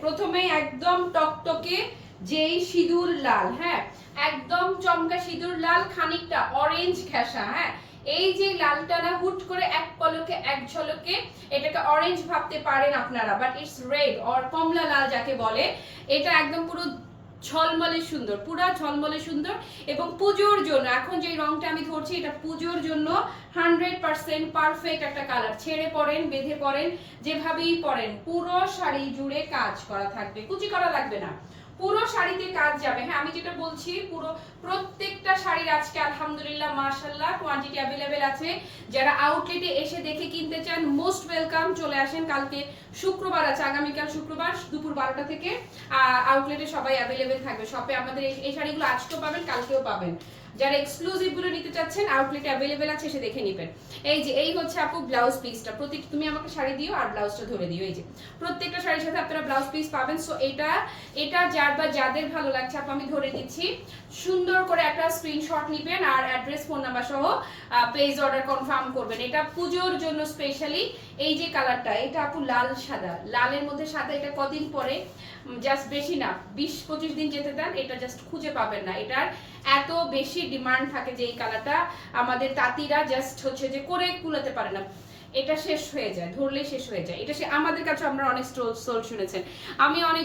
প্রথমেই একদম টকটকে যেই সিঁদুর লাল, হ্যাঁ একদম চমকা সিঁদুর লাল, খানিকটা অরেঞ্জ ঘেঁষা, হ্যাঁ এই যে লালটা না হুট করে এক পলকে এক ঝলকে এটাকে অরেঞ্জ ভাবতে পারেন আপনারা, বাট ইটস রেড অর কমলা লাল যাকে বলে। এটা একদম পুরো ঝলমলে সুন্দর, পুরা ঝলমলে সুন্দর। এবং পুজোর জন্য এখন যে রংটা আমি ধরছি এটা পুজোর জন্য 100% পারফেক্ট একটা কালার। ছেড়ে পরেন, বেঁধে পরেন, যেভাবেই পরেন পুরো শাড়ি জুড়ে কাজ করা থাকবে, কুচি করা লাগবে না, পুরো শাড়িতে কাজ যাবে। হ্যাঁ আমি যেটা বলছি পুরো প্রত্যেকটা শাড়ির আজকে আলহামদুলিল্লাহ মাশাআল্লাহ কোয়ান্টিটি অ্যাভেলেবেল আছে। যারা আউটলেটে এসে দেখে কিনতে চান মোস্ট ওয়েলকাম, চলে আসেন। কালকে শুক্রবার আছে, আগামীকাল শুক্রবার দুপুর 12টা থেকে আউটলেটে সবাই অ্যাভেলেবেল থাকবে। শপে আমাদের এই শাড়িগুলো আজকেও পাবেন, কালকেও পাবেন। যারা এক্সক্লুসিভ গুলো নিতে চাচ্ছেন আউটলেটে অ্যাভেলেবেল আছে, এসে দেখে নেবেন। এই যে এই হচ্ছে আপু ব্লাউজ পিসটা, প্রত্যেকটা তুমি আমাকে শাড়ি দিও আর ব্লাউজটা ধরে দিও। এই যে প্রত্যেকটা শাড়ির সাথে আপনারা ব্লাউজ পিস পাবেন। সো এটা যার বা যাদের ভালো লাগছে আপু আমি ধরে দিচ্ছি, সুন্দর করে একটা স্ক্রিনশট নেবেন আর অ্যাড্রেস ফোন নাম্বার সহ পেজ অর্ডার কনফার্ম করবেন। এটা পুজোর জন্য স্পেশালি। এই যে কালারটা এটা আপু লাল সাদা, লালের মধ্যে সাদা, এটা কদিন পরে জাস্ট বেশি না 20-25 দিন যেতে দেন, এটা জাস্ট খুঁজে পাবেন না। এটার এত বেশি ডিমান্ড থাকে যে এই কালারটা আমাদের তাঁতিরা জাস্ট হচ্ছে যে করে কুলাতে পারে না, এটা শেষ হয়ে যায়, ধরলে শেষ হয়ে যায়। এটা আমাদের কাছে আমরা অনেক স্টোল শুনেছেন, আমি অনেক